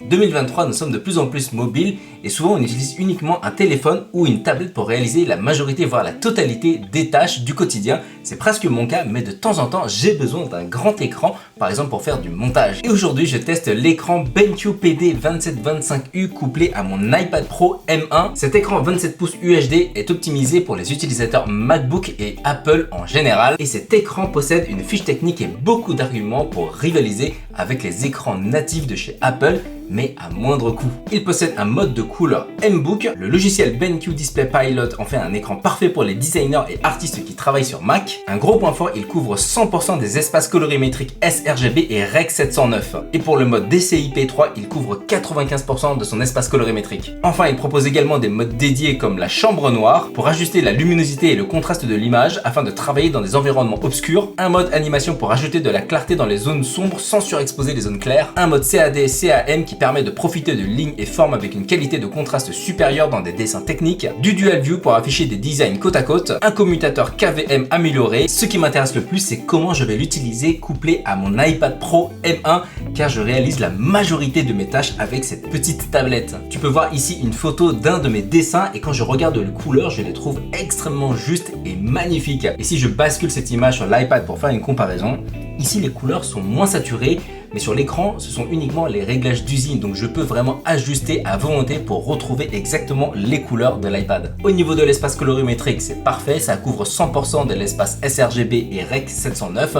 2023, nous sommes de plus en plus mobiles et souvent on utilise uniquement un téléphone ou une tablette pour réaliser la majorité, voire la totalité des tâches du quotidien. C'est presque mon cas, mais de temps en temps, j'ai besoin d'un grand écran, par exemple pour faire du montage. Et aujourd'hui, je teste l'écran BenQ PD2725U couplé à mon iPad Pro M1. Cet écran 27 pouces UHD est optimisé pour les utilisateurs MacBook et Apple en général. Et cet écran possède une fiche technique et beaucoup d'arguments pour rivaliser avec les écrans natifs de chez Apple, mais à moindre coût. Il possède un mode de couleur M-Book. Le logiciel BenQ Display Pilot en fait un écran parfait pour les designers et artistes qui travaillent sur Mac. Un gros point fort, il couvre 100% des espaces colorimétriques sRGB et Rec 709. Et pour le mode DCI-P3, il couvre 95% de son espace colorimétrique. Enfin, il propose également des modes dédiés comme la chambre noire pour ajuster la luminosité et le contraste de l'image afin de travailler dans des environnements obscurs. Un mode animation pour ajouter de la clarté dans les zones sombres sans surexposer les zones claires. Un mode CAD-CAM qui permet de profiter de lignes et formes avec une qualité de contraste supérieure dans des dessins techniques, du Dual View pour afficher des designs côte à côte, un commutateur KVM amélioré. Ce qui m'intéresse le plus, c'est comment je vais l'utiliser couplé à mon iPad Pro M1, car je réalise la majorité de mes tâches avec cette petite tablette. Tu peux voir ici une photo d'un de mes dessins et quand je regarde les couleurs, je les trouve extrêmement justes et magnifiques. Et si je bascule cette image sur l'iPad pour faire une comparaison, ici les couleurs sont moins saturées, mais sur l'écran, ce sont uniquement les réglages d'usine, donc je peux vraiment ajuster à volonté pour retrouver exactement les couleurs de l'iPad. Au niveau de l'espace colorimétrique, c'est parfait, ça couvre 100% de l'espace sRGB et Rec 709.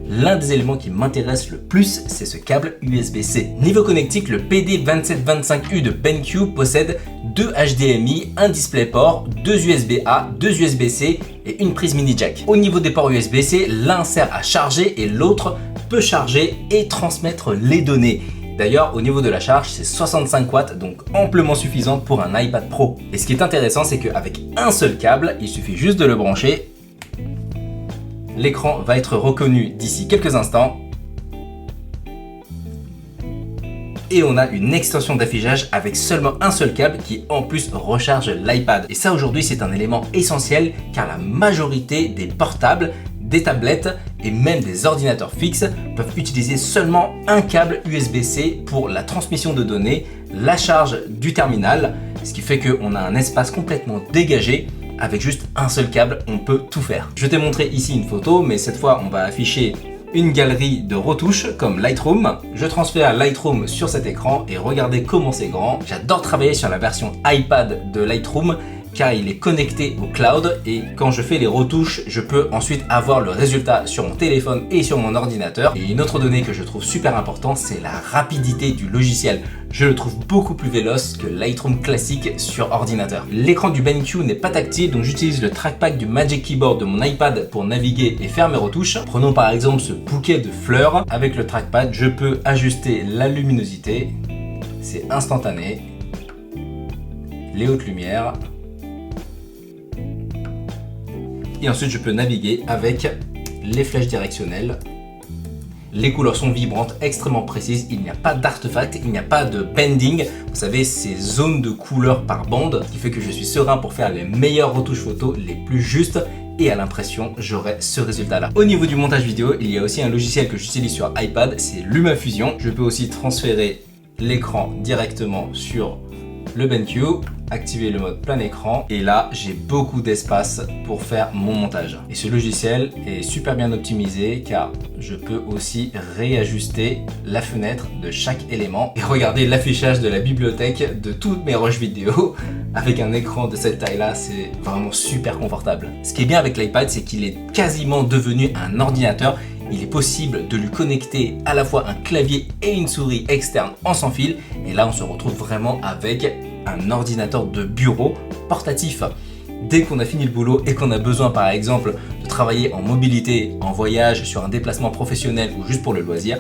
L'un des éléments qui m'intéresse le plus, c'est ce câble USB-C. Niveau connectique, le PD2725U de BenQ possède 2 HDMI, un DisplayPort, 2 USB-A, 2 USB-C et une prise mini jack. Au niveau des ports USB-C, l'un sert à charger et l'autre peut charger et transmettre les données. D'ailleurs, au niveau de la charge, c'est 65 watts, donc amplement suffisant pour un iPad Pro. Et ce qui est intéressant, c'est qu'avec un seul câble, il suffit juste de le brancher. L'écran va être reconnu d'ici quelques instants. Et on a une extension d'affichage avec seulement un seul câble qui en plus recharge l'iPad. Et ça aujourd'hui c'est un élément essentiel car la majorité des portables, des tablettes et même des ordinateurs fixes peuvent utiliser seulement un câble USB-C pour la transmission de données, la charge du terminal, ce qui fait qu'on a un espace complètement dégagé. Avec juste un seul câble, on peut tout faire. Je t'ai montré ici une photo, mais cette fois on va afficher une galerie de retouches comme Lightroom. Je transfère Lightroom sur cet écran et regardez comment c'est grand. J'adore travailler sur la version iPad de Lightroom car il est connecté au cloud et quand je fais les retouches, je peux ensuite avoir le résultat sur mon téléphone et sur mon ordinateur. Et une autre donnée que je trouve super importante, c'est la rapidité du logiciel. Je le trouve beaucoup plus véloce que Lightroom classique sur ordinateur. L'écran du BenQ n'est pas tactile, donc j'utilise le trackpad du Magic Keyboard de mon iPad pour naviguer et faire mes retouches. Prenons par exemple ce bouquet de fleurs. Avec le trackpad, je peux ajuster la luminosité. C'est instantané. Les hautes lumières. Et ensuite, je peux naviguer avec les flèches directionnelles. Les couleurs sont vibrantes, extrêmement précises. Il n'y a pas d'artefact, il n'y a pas de bending. Vous savez, ces zones de couleurs par bande, ce qui fait que je suis serein pour faire les meilleures retouches photos, les plus justes. Et à l'impression, j'aurai ce résultat-là. Au niveau du montage vidéo, il y a aussi un logiciel que j'utilise sur iPad, c'est LumaFusion. Je peux aussi transférer l'écran directement sur le BenQ, activer le mode plein écran et là j'ai beaucoup d'espace pour faire mon montage. Et ce logiciel est super bien optimisé car je peux aussi réajuster la fenêtre de chaque élément et regarder l'affichage de la bibliothèque de toutes mes rushs vidéo avec un écran de cette taille là, c'est vraiment super confortable. Ce qui est bien avec l'iPad, c'est qu'il est quasiment devenu un ordinateur. Il est possible de lui connecter à la fois un clavier et une souris externe en sans fil. Et là, on se retrouve vraiment avec un ordinateur de bureau portatif. Dès qu'on a fini le boulot et qu'on a besoin, par exemple, de travailler en mobilité, en voyage, sur un déplacement professionnel ou juste pour le loisir,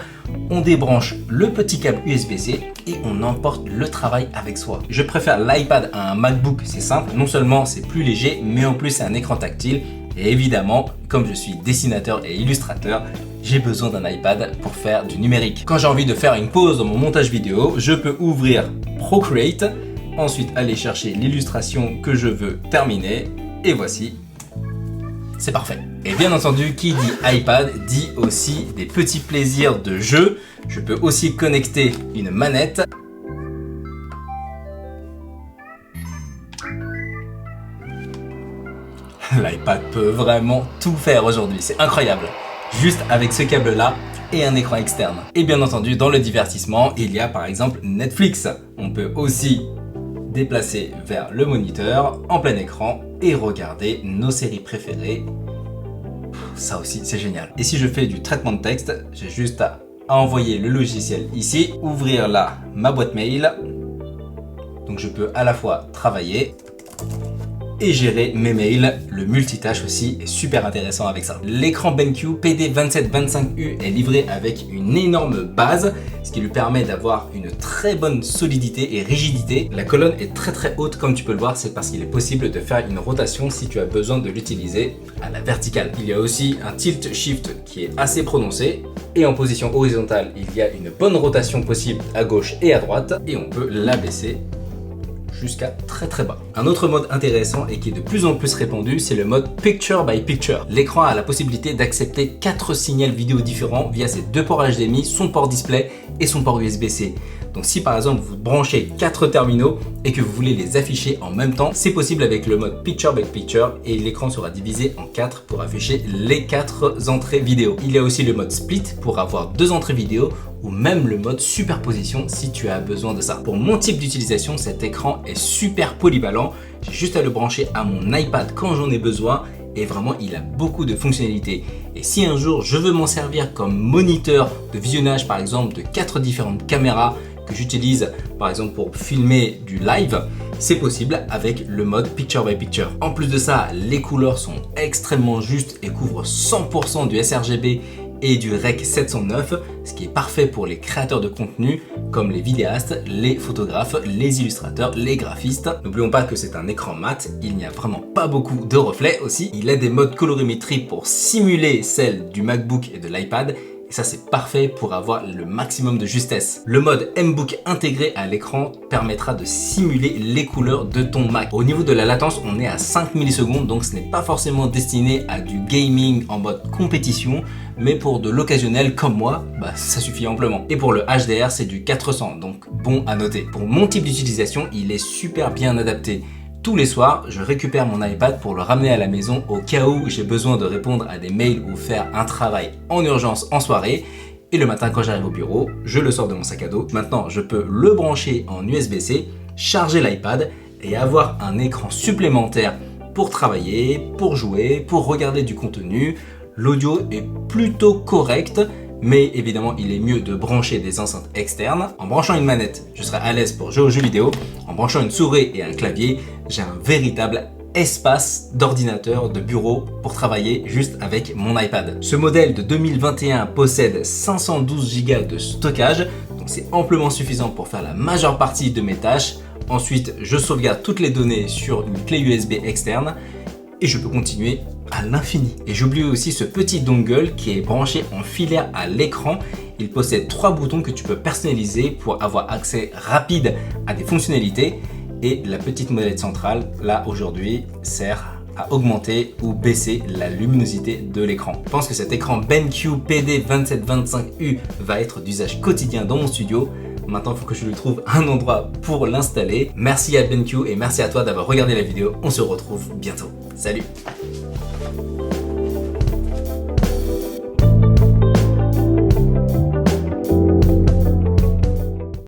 on débranche le petit câble USB-C et on emporte le travail avec soi. Je préfère l'iPad à un MacBook, c'est simple. Non seulement c'est plus léger, mais en plus c'est un écran tactile. Et évidemment, comme je suis dessinateur et illustrateur, j'ai besoin d'un iPad pour faire du numérique. Quand j'ai envie de faire une pause dans mon montage vidéo, je peux ouvrir Procreate, ensuite aller chercher l'illustration que je veux terminer, et voici, c'est parfait. Et bien entendu, qui dit iPad dit aussi des petits plaisirs de jeu. Je peux aussi connecter une manette L'iPad peut vraiment tout faire aujourd'hui, c'est incroyable. Juste avec ce câble-là et un écran externe. Et bien entendu, dans le divertissement, il y a par exemple Netflix. On peut aussi déplacer vers le moniteur en plein écran et regarder nos séries préférées. Ça aussi, c'est génial. Et si je fais du traitement de texte, j'ai juste à envoyer le logiciel ici, ouvrir là ma boîte mail. Donc je peux à la fois travailler et gérer mes mails. Le multitâche aussi est super intéressant avec ça. L'écran BenQ PD2725U est livré avec une énorme base, ce qui lui permet d'avoir une très bonne solidité et rigidité. La colonne est très haute comme tu peux le voir, c'est parce qu'il est possible de faire une rotation si tu as besoin de l'utiliser à la verticale. Il y a aussi un tilt shift qui est assez prononcé. Et en position horizontale, il y a une bonne rotation possible à gauche et à droite. Et on peut l'abaisser jusqu'à très bas. Un autre mode intéressant et qui est de plus en plus répandu, c'est le mode Picture by Picture. L'écran a la possibilité d'accepter 4 signaux vidéo différents via ses 2 ports HDMI, son port display et son port USB-C. Donc si par exemple vous branchez 4 terminaux et que vous voulez les afficher en même temps, c'est possible avec le mode Picture by Picture et l'écran sera divisé en 4 pour afficher les 4 entrées vidéo. Il y a aussi le mode Split pour avoir 2 entrées vidéo ou même le mode superposition si tu as besoin de ça. Pour mon type d'utilisation, cet écran est super polyvalent. J'ai juste à le brancher à mon iPad quand j'en ai besoin et vraiment il a beaucoup de fonctionnalités. Et si un jour je veux m'en servir comme moniteur de visionnage par exemple de 4 différentes caméras que j'utilise par exemple pour filmer du live, c'est possible avec le mode Picture by Picture. En plus de ça, les couleurs sont extrêmement justes et couvrent 100% du sRGB et du Rec 709, ce qui est parfait pour les créateurs de contenu comme les vidéastes, les photographes, les illustrateurs, les graphistes. N'oublions pas que c'est un écran mat, il n'y a vraiment pas beaucoup de reflets aussi. Il a des modes colorimétrie pour simuler celle du MacBook et de l'iPad. Et ça c'est parfait pour avoir le maximum de justesse. Le mode M-Book intégré à l'écran permettra de simuler les couleurs de ton Mac. Au niveau de la latence, on est à 5 millisecondes, donc ce n'est pas forcément destiné à du gaming en mode compétition, mais pour de l'occasionnel comme moi, ça suffit amplement. Et pour le HDR, c'est du 400, donc bon à noter. Pour mon type d'utilisation, il est super bien adapté. Tous les soirs, je récupère mon iPad pour le ramener à la maison au cas où j'ai besoin de répondre à des mails ou faire un travail en urgence en soirée. Et le matin quand j'arrive au bureau, je le sors de mon sac à dos. Maintenant, je peux le brancher en USB-C, charger l'iPad et avoir un écran supplémentaire pour travailler, pour jouer, pour regarder du contenu. L'audio est plutôt correct. Mais évidemment, il est mieux de brancher des enceintes externes. En branchant une manette, je serai à l'aise pour jouer aux jeux vidéo. En branchant une souris et un clavier, j'ai un véritable espace d'ordinateur, de bureau pour travailler juste avec mon iPad. Ce modèle de 2021 possède 512 Go de stockage, donc c'est amplement suffisant pour faire la majeure partie de mes tâches. Ensuite, je sauvegarde toutes les données sur une clé USB externe et je peux continuer à l'infini. Et j'oublie aussi ce petit dongle qui est branché en filaire à l'écran. Il possède 3 boutons que tu peux personnaliser pour avoir accès rapide à des fonctionnalités. Et la petite molette centrale, là aujourd'hui, sert à augmenter ou baisser la luminosité de l'écran. Je pense que cet écran BenQ PD2725U va être d'usage quotidien dans mon studio. Maintenant, il faut que je lui trouve un endroit pour l'installer. Merci à BenQ et merci à toi d'avoir regardé la vidéo. On se retrouve bientôt. Salut!